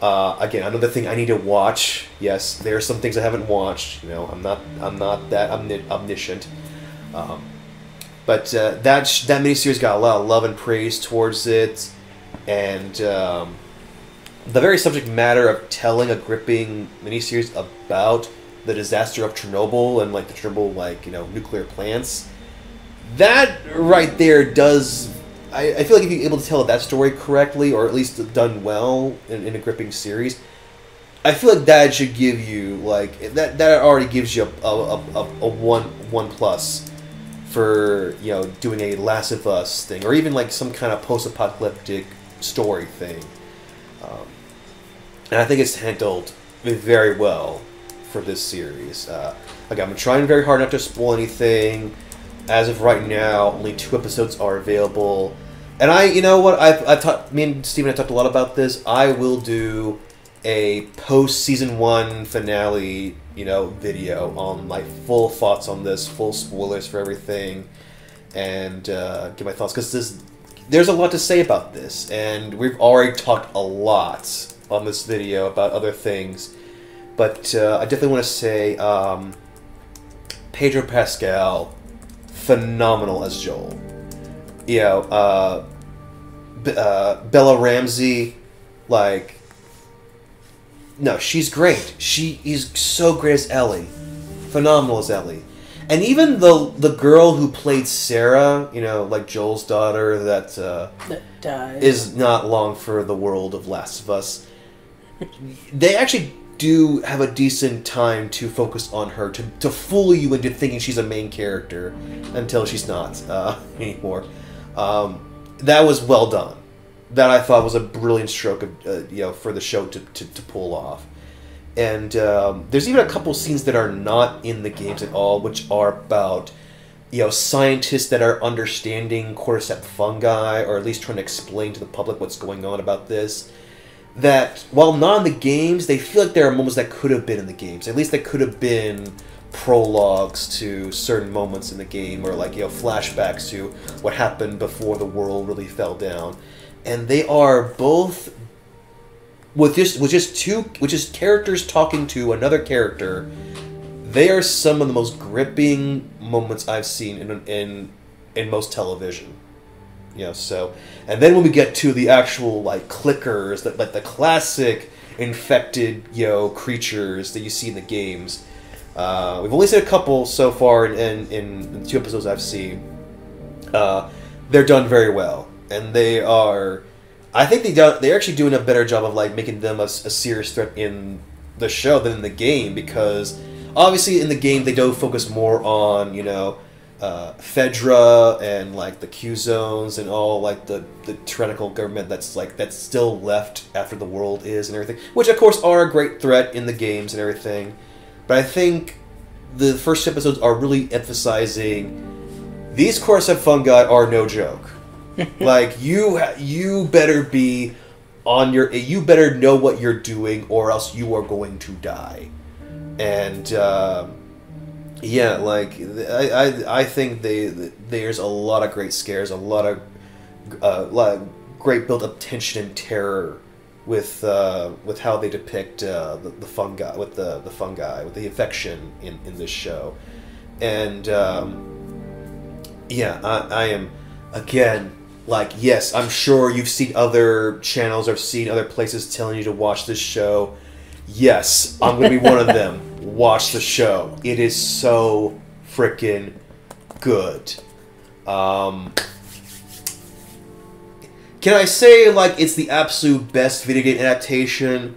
Again, another thing I need to watch. Yes, there are some things I haven't watched. I'm not that omniscient. But that miniseries got a lot of love and praise towards it, and the very subject matter of telling a gripping miniseries about the disaster of Chernobyl and the Chernobyl nuclear plants. That right there does. I feel like if you're able to tell that story correctly, or at least done well in a gripping series, I feel like that should give you that already gives you a one plus for doing a Last of Us thing, or even some kind of post-apocalyptic story thing. And I think it's handled very well for this series. Again, I'm trying very hard not to spoil anything. As of right now, only 2 episodes are available. And me and Steven have talked a lot about this. I will do a post-season 1 finale, video on my full thoughts on this, full spoilers for everything, and give my thoughts, because there's a lot to say about this, and we've already talked a lot on this video about other things, but I definitely want to say Pedro Pascal, phenomenal as Joel. Bella Ramsey, no, she's great. She is so great as Ellie. Phenomenal as Ellie. And even the girl who played Sarah, Joel's daughter, that died, is not long for the world of Last of Us. They actually do have a decent time to focus on her, to fool you into thinking she's a main character until she's not anymore. That was well done. That I thought was a brilliant stroke of for the show to pull off. And there's even a couple scenes that are not in the games at all, which are about scientists that are understanding cordyceps fungi, or at least trying to explain to the public what's going on about this. That while not in the games, they feel like there are moments that could have been in the games. At least they could have been prologues to certain moments in the game, or flashbacks to what happened before the world really fell down. And they are both with just characters talking to another character. They are some of the most gripping moments I've seen in most television. So, and then when we get to the actual clickers, that the classic infected creatures that you see in the games. We've only seen a couple so far in the 2 episodes I've seen. They're done very well, and they are. I think they're actually doing a better job of making them a serious threat in the show than in the game, because obviously in the game they do focus more on Fedra and the Q zones and all the tyrannical government that's still left after the world is and everything, which of course are a great threat in the games and everything. But I think the first 2 episodes are really emphasizing these cordyceps fungi are no joke. You better be on your. You better know what you're doing, or else you are going to die. And I think there's a lot of great scares, a lot of great built-up tension and terror with how they depict the fungi, with the fungi, with the infection in this show. And I am again. Yes, I'm sure you've seen other channels or seen other places telling you to watch this show. Yes, I'm going to be one of them. Watch the show. It is so freaking good. Can I say it's the absolute best video game adaptation?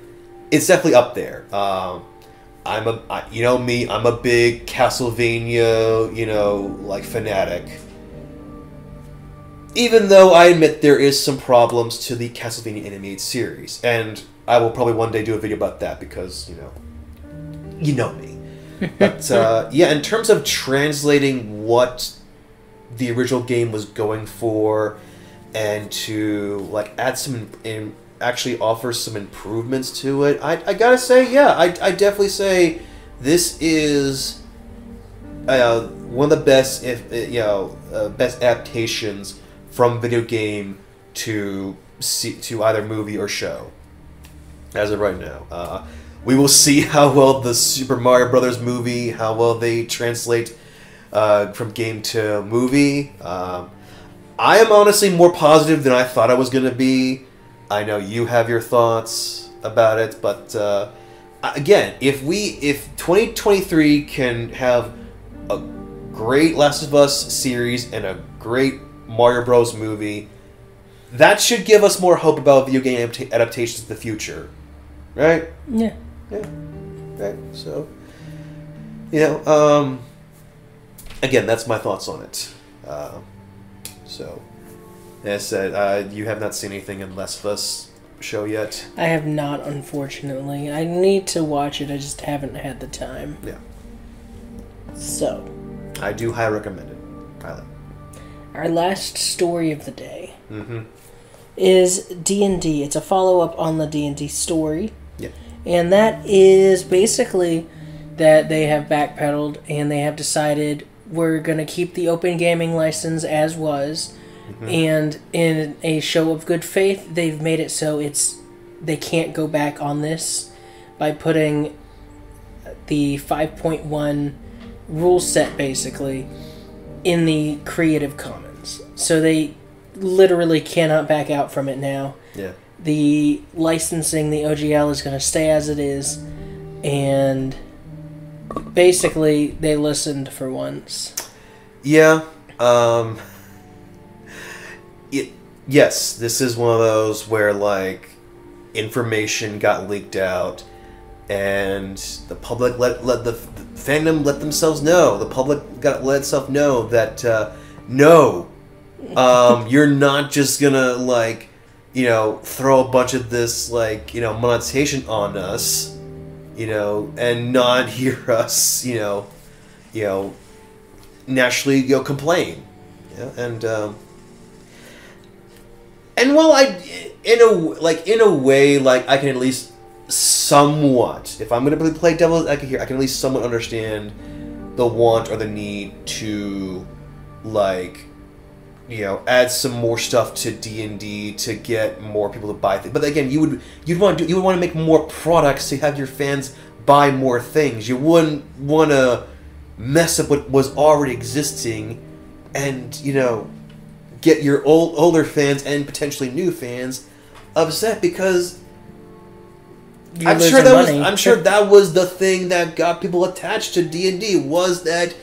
It's definitely up there. I'm a big Castlevania, fanatic. Even though I admit there is some problems to the Castlevania animated series, and I will probably one day do a video about that because, you know me. But, in terms of translating what the original game was going for, and to, add some actually offers some improvements to it, I gotta say, yeah, I definitely say this is one of the best, best adaptations from video game to either movie or show. As of right now, we will see how well the Super Mario Brothers movie, how well they translate from game to movie. I am honestly more positive than I thought I was going to be. I know you have your thoughts about it, but again, if 2023 can have a great Last of Us series and a great Mario Bros. Movie, that should give us more hope about video game adaptations in the future. Right? Yeah. Yeah. Right. So, again, that's my thoughts on it. So, as I said, you have not seen anything in Last of Us show yet? I have not, unfortunately. I need to watch it, I just haven't had the time. Yeah. So. I do highly recommend it. Highly. Our last story of the day is D&D. It's a follow-up on the D&D story. Yeah. And that is basically that they have backpedaled and they have decided we're going to keep the open gaming license as was. And in a show of good faith, they've made it so they can't go back on this by putting the 5.1 rule set, basically, in the Creative Commons. So they literally cannot back out from it now. Yeah. The licensing, the OGL, is going to stay as it is. And basically, they listened for once. Yeah. Yes, this is one of those where, like, information got leaked out, and the public let the fandom let themselves know. The public let itself know that no, you're not just gonna throw a bunch of this monetization on us, and not hear us, naturally complain, and while in a way, I can at least somewhat, if I'm going to play devil's advocate here, I can at least somewhat understand the want or the need to, add some more stuff to D&D to get more people to buy things. But again, you'd want to make more products to have your fans buy more things. You wouldn't want to mess up what was already existing, and get your older fans and potentially new fans upset because I'm sure that was the thing that got people attached to D&D, was that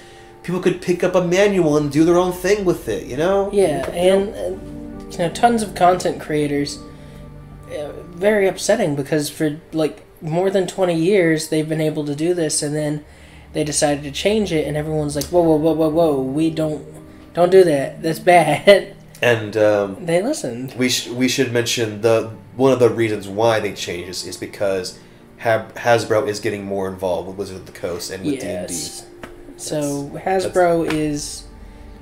people could pick up a manual and do their own thing with it, Yeah, and tons of content creators, very upsetting because for more than 20 years they've been able to do this, and then they decided to change it, and everyone's like, whoa, we don't do that. That's bad. And they listened. We should mention one of the reasons why they changed this is because Hasbro is getting more involved with Wizards of the Coast and with D&D. So Hasbro is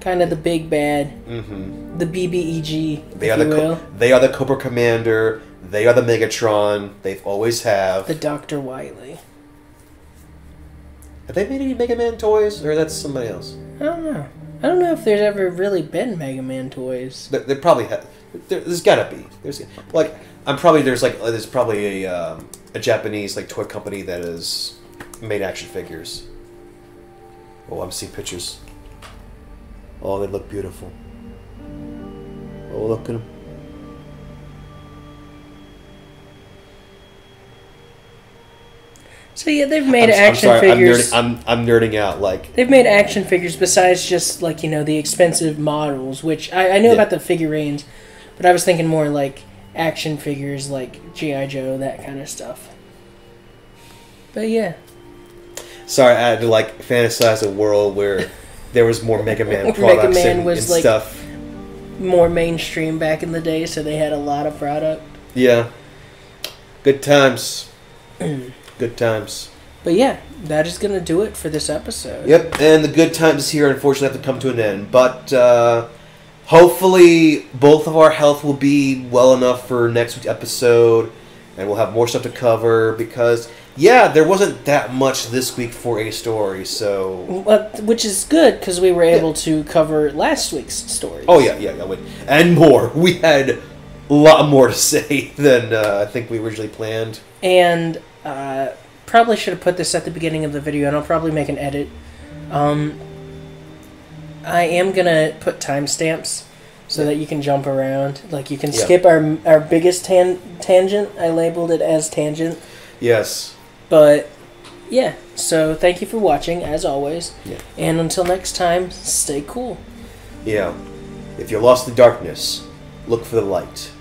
kind of the big bad, the BBEG, they are the Cobra Commander. They are the Megatron. They've always have. The Dr. Wily. Have they made any Mega Man toys, or that's somebody else? I don't know. I don't know if there's ever really been Mega Man toys. There probably have. There's gotta be. There's probably a Japanese toy company that has made action figures. Oh, I'm seeing pictures. Oh, they look beautiful. Oh, look at them. So yeah, they've made action figures. I'm nerding out. They've made action figures besides just the expensive models, which I know about the figurines, but I was thinking more action figures like G.I. Joe, that kind of stuff. But yeah. Sorry, I had to fantasize a world where there was more Mega Man products and stuff. More mainstream back in the day, so they had a lot of product. Yeah. Good times. Good times. But yeah, that is going to do it for this episode. Yep, and the good times here unfortunately have to come to an end. But hopefully both of our health will be well enough for next week's episode, and we'll have more stuff to cover because, yeah, there wasn't that much this week for a story, so... Which is good, because we were able to cover last week's stories. Oh, yeah, wait. And more. We had a lot more to say than I think we originally planned. And probably should have put this at the beginning of the video, and I'll probably make an edit. I am going to put timestamps so that you can jump around. Like, you can skip our biggest tangent. I labeled it as tangent. Yes. But, yeah. So, thank you for watching, as always. Yeah. And until next time, stay cool. Yeah. If you're lost in the darkness, look for the light.